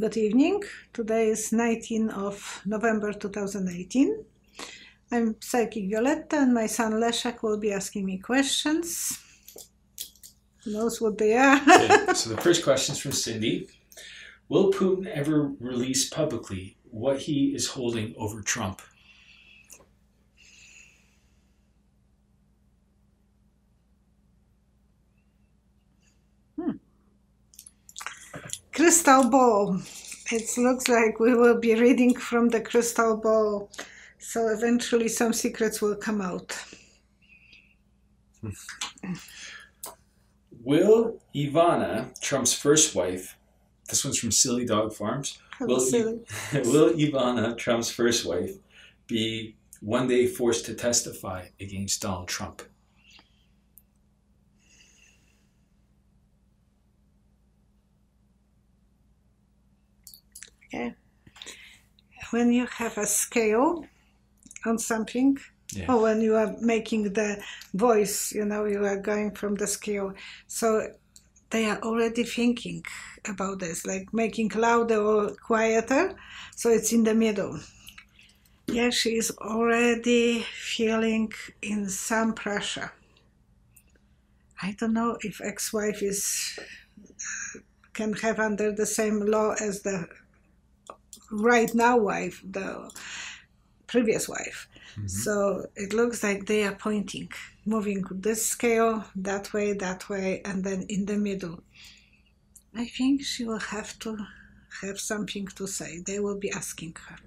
Good evening. Today is 19th of November 2018. I'm Psychic Violetta and my son Leszek will be asking me questions. Who knows what they are? Okay, so the first question is from Cindy. Will Putin ever release publicly what he is holding over Trump? Crystal ball. It looks like we will be reading from the crystal ball. So eventually some secrets will come out. Will Ivana, Trump's first wife, this one's from Silly Dog Farms. Will Ivana, Trump's first wife, be one day forced to testify against Donald Trump? Okay. When you have a scale on something, Yeah. or when you are making the voice, you are going from the scale. So they are already thinking about this, like making louder or quieter. So it's in the middle. Yeah, she is already feeling in some pressure. I don't know if ex-wife can have under the same law as the right now wife, the previous wife. Mm-hmm. So it looks like they are pointing, moving this scale that way, and then in the middle. I think she will have to have something to say. They will be asking her.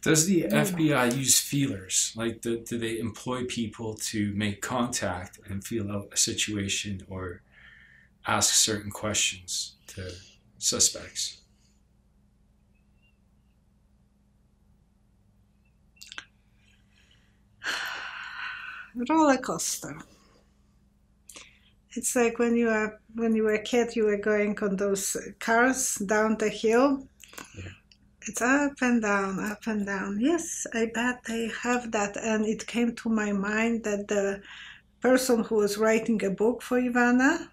Does the FBI use feelers? Like, do they employ people to make contact and feel out a situation or ask certain questions to suspects? Roller coaster. It's like when you were a kid, you were going on those cars down the hill. Yeah. It's up and down, up and down. Yes, I bet they have that. And it came to my mind that the person who was writing a book for Ivana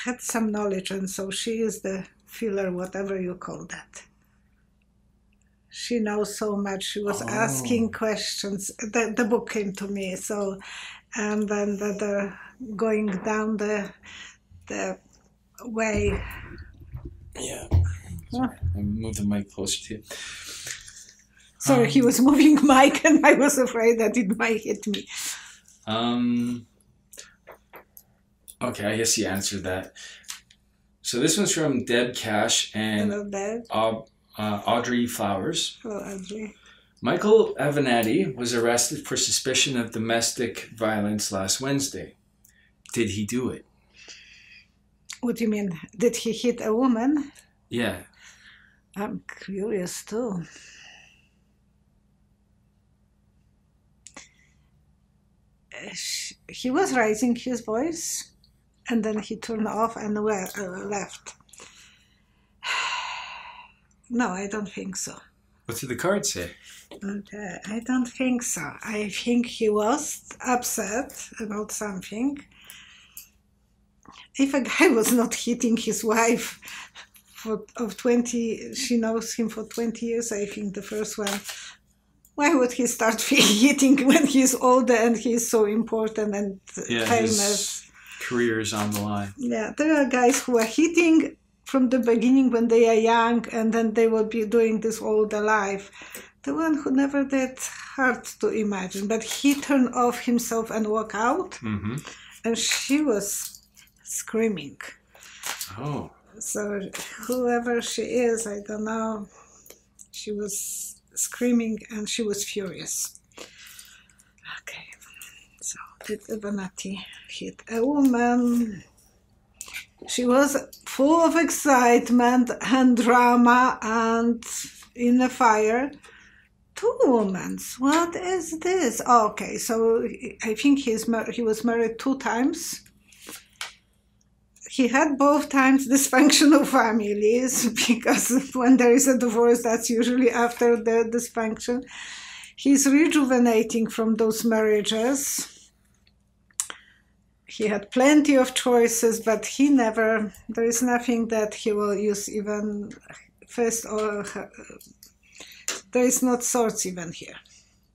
had some knowledge, and so she is the feeler, whatever you call that. She knows so much. She was asking questions. The book came to me. So, and then the going down the way. Yeah. Sorry, I moved the mic closer to you. Sorry, he was moving mic, and I was afraid that it might hit me. Okay, I guess you answered that. So this one's from Deb Cash and Hello, Deb. Audrey Flowers. Hello, Audrey. Michael Avenatti was arrested for suspicion of domestic violence last Wednesday. Did he do it? What do you mean? Did he hit a woman? Yeah. I'm curious too. He was raising his voice, and then he turned off and left. No, I don't think so. What did the card say? Okay, I don't think so. I think he was upset about something. If a guy was not hitting his wife she knows him for 20 years, I think the first one, why would he start hitting when he's older and he's so important and famous? His career is on the line. Yeah, there are guys who are hitting from the beginning when they are young, and then they will be doing this all their life. The one who never did, hard to imagine, but he turned off himself and walked out, mm-hmm. and she was screaming. Oh. So whoever she is, I don't know, she was screaming and she was furious. Okay, so did Avenatti hit a woman? She was full of excitement and drama and in a fire. 2 women. What is this? Okay, so I think he was married 2 times. He had both times dysfunctional families, because when there is a divorce, that's usually after the dysfunction. He's rejuvenating from those marriages. He had plenty of choices, but he never, there is nothing that he will use even first, or there is not swords even here.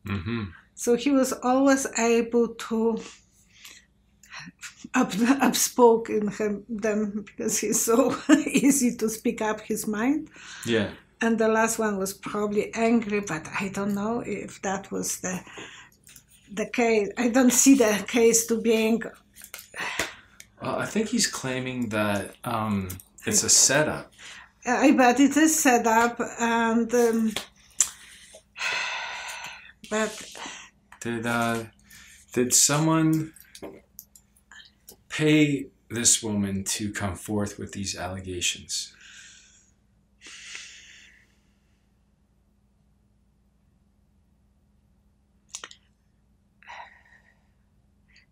Mm-hmm. So he was always able to upspoke in them because he's so easy to speak up his mind. Yeah. And the last one was probably angry, but I don't know if that was the case. I don't see the case to being... Well, I think he's claiming that it's a setup. I bet it is set up, and but did someone pay this woman to come forth with these allegations?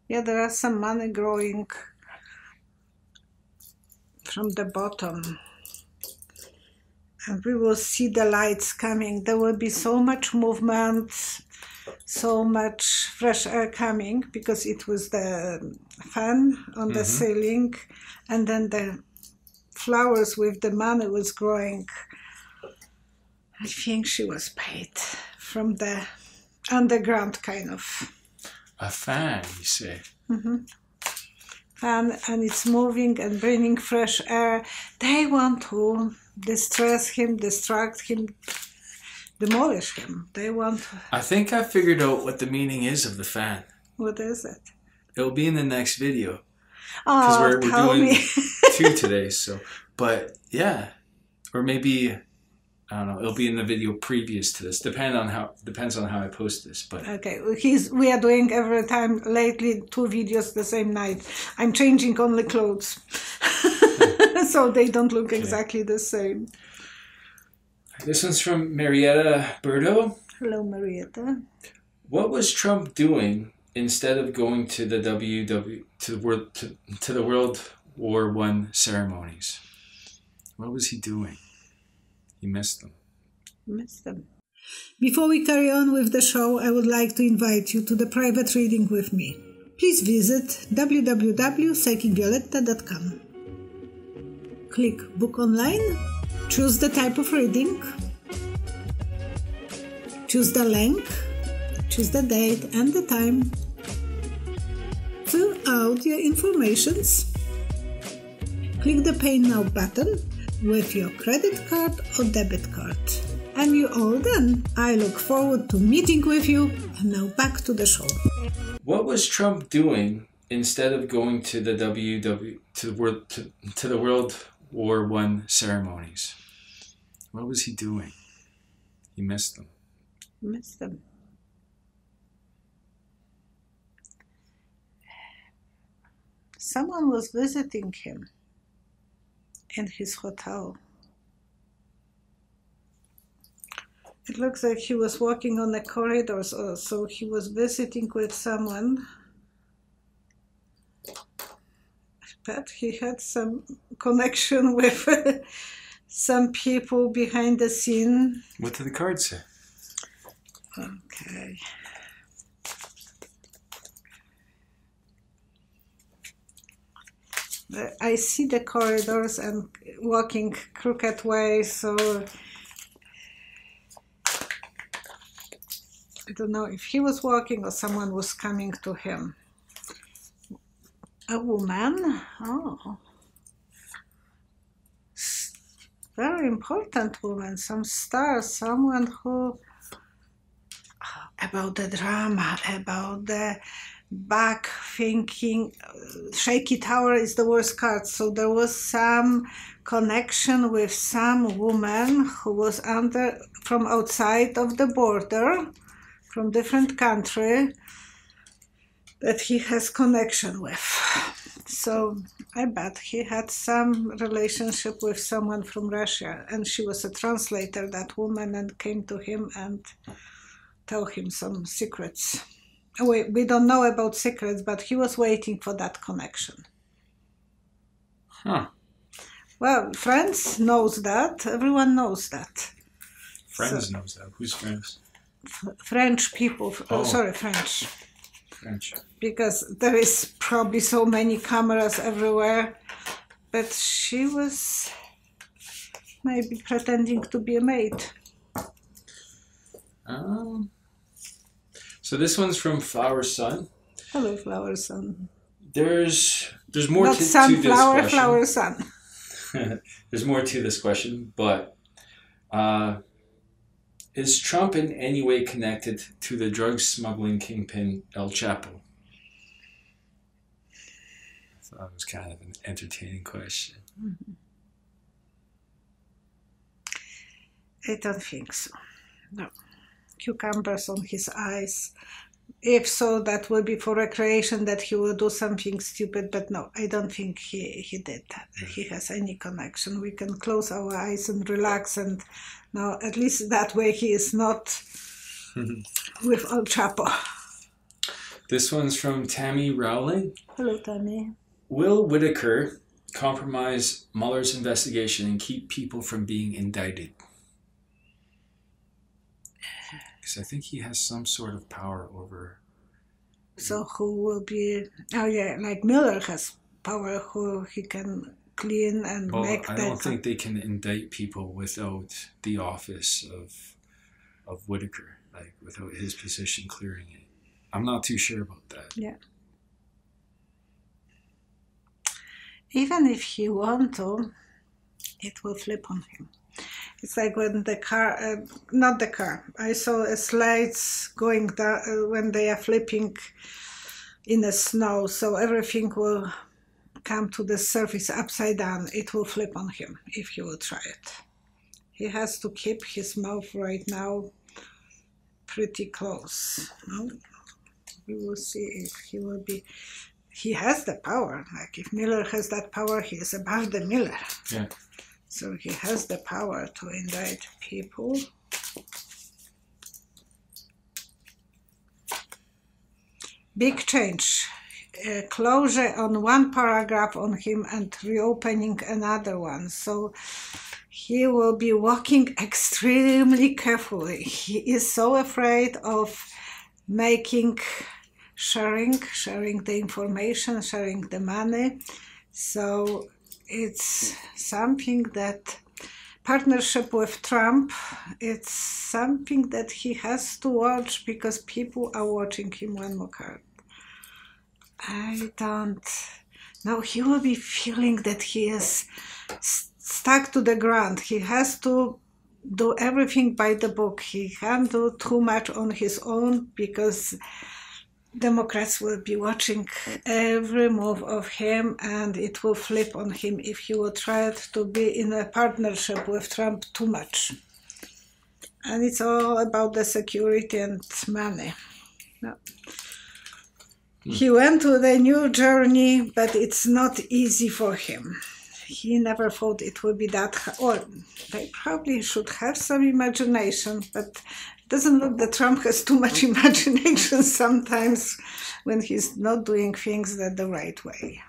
Yeah, there is some money growing from the bottom. And we will see the lights coming. There will be so much movement, so much fresh air coming, because it was the fan on the ceiling, and then the flowers with the money was growing. I think she was paid from the underground kind of. A fan, you say? Fan, and it's moving and bringing fresh air. They want to distress him, distract him, demolish him. They want... I think I figured out what the meaning is of the fan. What is it? It'll be in the next video. Because we're doing 2 today, so... But, yeah. Or maybe... I don't know. It'll be in the video previous to this. Depends on how I post this. But okay, we are doing every time lately 2 videos the same night. I'm changing only clothes, so they don't look exactly the same. This one's from Marietta Berto. Hello, Marietta. What was Trump doing instead of going to the to the World War I ceremonies? What was he doing? He missed them. Missed them. Before we carry on with the show, I would like to invite you to the private reading with me. Please visit www.psychicvioletta.com. Click Book Online, choose the type of reading, choose the length, choose the date and the time, fill out your informations, click the Pay Now button with your credit card or debit card. And you're all done. I look forward to meeting with you. And now back to the show. What was Trump doing instead of going to the to the World War I ceremonies? What was he doing? He missed them. Missed them. Someone was visiting him in his hotel. It looks like he was walking on the corridors, so he was visiting with someone. But he had some connection with some people behind the scene. What did the card say? Okay. I see the corridors and walking crooked way, so I don't know if he was walking or someone was coming to him. A woman? Oh. Very important woman, some star, someone who... About the drama, about the back thinking. Shaky Tower is the worst card, so there was some connection with some woman who was from outside of the border, from different country, that he has connection with. So I bet he had some relationship with someone from Russia, and she was a translator, that woman, and came to him and tell him some secrets. We don't know about secrets, but he was waiting for that connection. Huh. Well, France knows that. Everyone knows that. Friends knows that. Who's friends? French people. Oh. Sorry, French. French. Because there is probably so many cameras everywhere. But she was maybe pretending to be a maid. So this one's from Flower Sun. Hello, Flower Sun. There's more Not to this sunflower, question. Flower Sun. There's more to this question, but is Trump in any way connected to the drug smuggling kingpin El Chapo? I thought it was kind of an entertaining question. Mm-hmm. I don't think so. No. Cucumbers on his eyes. If so, that will be for recreation, that he will do something stupid, but no, I don't think he did that. Yeah. He has any connection. We can close our eyes and relax, and now at least that way he is not with El Chapo. This one's from Tammy Rowling. Hello, Tammy. Will Whitaker compromise Mueller's investigation and keep people from being indicted? Because I think he has some sort of power over... So who will be... Oh yeah, like Mueller has power, who he can clean and make that... I don't think they can indict people without the office of Whitaker, like without his position clearing it. I'm not too sure about that. Yeah. Even if he want to, it will flip on him. It's like when the car, not the car, I saw slides going down when they are flipping in the snow, so everything will come to the surface upside down. It will flip on him if he will try it. He has to keep his mouth right now pretty close. No? We will see if he will be... He has the power. Like if Mueller has that power, he is above the Mueller. Yeah. So he has the power to indict people. Big change. Closure on one paragraph on him and reopening another one. So he will be walking extremely carefully. He is so afraid of sharing the information, sharing the money. So it's something that partnership with Trump, it's something that he has to watch because people are watching him one more card. I don't know. He will be feeling that he is stuck to the ground. He has to do everything by the book. He can't do too much on his own because Democrats will be watching every move of him, and it will flip on him if he will try to be in a partnership with Trump too much. And it's all about the security and money. No. He went to the new journey, but it's not easy for him. He never thought it would be that hard. Or they probably should have some imagination, but it doesn't look that Trump has too much imagination sometimes when he's not doing things the right way.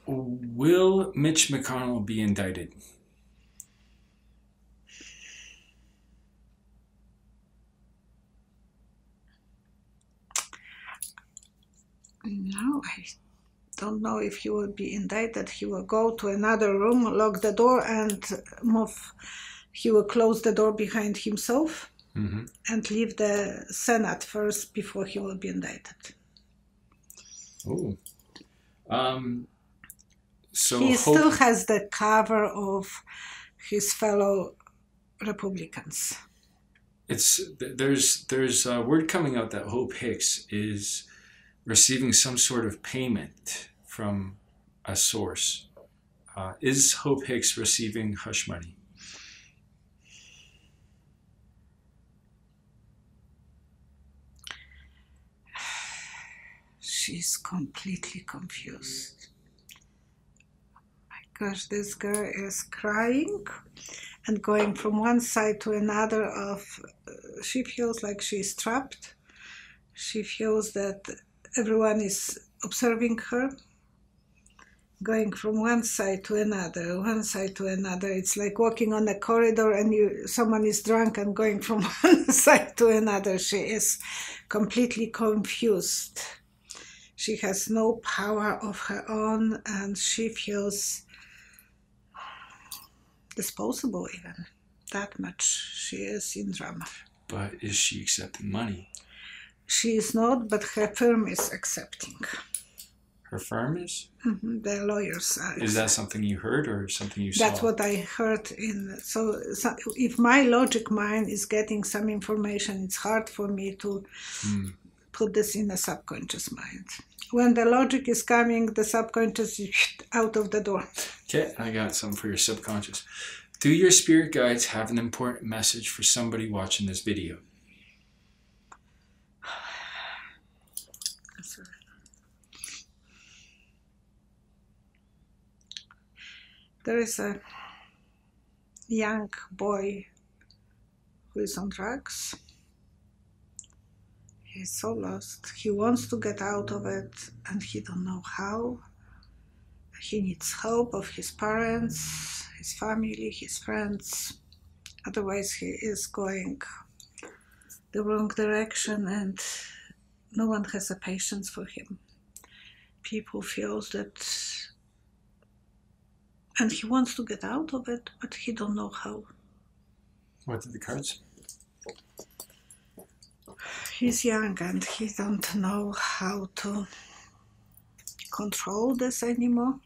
Will Mitch McConnell be indicted? No, I don't know if he will be indicted. He will go to another room, lock the door, and move. He will close the door behind himself and leave the Senate first before he will be indicted. Oh. So he still has the cover of his fellow Republicans. There's word coming out that Hope Hicks is receiving some sort of payment from a source. Is Hope Hicks receiving hush money? She's completely confused. Oh my gosh, this girl is crying and going from one side to another of, she feels like she's trapped. She feels that everyone is observing her. going from one side to another, one side to another. It's like walking on a corridor and someone is drunk and going from one side to another. She is completely confused. She has no power of her own, and she feels disposable even. That much she is in drama. But is she accepting money? She is not, but her firm is accepting. Her firm is? Mm-hmm. The lawyers are. Is that something you heard or something you saw? That's what I heard. So if my logic mind is getting some information, it's hard for me to put this in the subconscious mind. When the logic is coming, the subconscious is out of the door. Okay, I got something for your subconscious. Do your spirit guides have an important message for somebody watching this video? There is a young boy who is on drugs. He's so lost. He wants to get out of it and he don't know how. He needs help of his parents, his family, his friends. Otherwise he is going the wrong direction and no one has a patience for him. People feel that, and he wants to get out of it, but he don't know how. What did the cards say? He's young and he don't know how to control this anymore.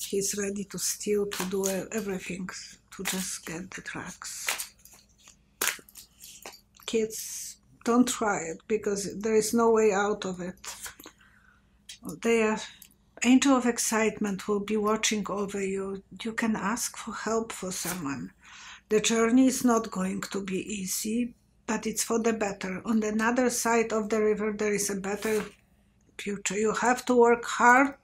He's ready to steal, to do everything, to just get the drugs. Kids, don't try it because there is no way out of it. Their angel of excitement will be watching over you. You can ask for help for someone. The journey is not going to be easy, but it's for the better. On the other side of the river, there is a better future. You have to work hard,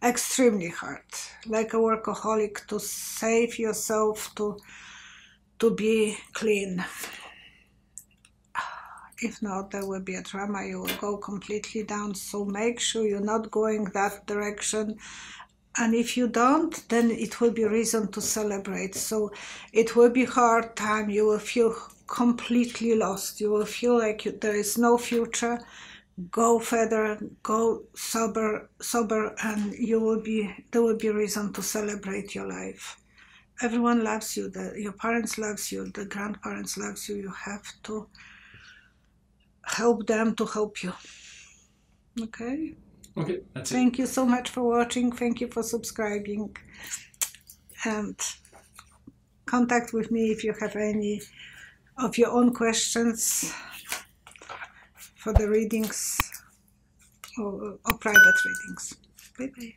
extremely hard, like a workaholic, to save yourself, to be clean. If not, there will be a drama. You will go completely down. So make sure you're not going that direction. And if you don't, then it will be reason to celebrate. So it will be hard time. You will feel completely lost. You will feel like there is no future. Go further, go sober, and there will be reason to celebrate your life. Everyone loves you. Your parents loves you. The grandparents loves you. You have to help them to help you. Okay? Okay, that's it. Thank you so much for watching. Thank you for subscribing. And contact with me if you have any of your own questions for the readings or private readings. Bye-bye.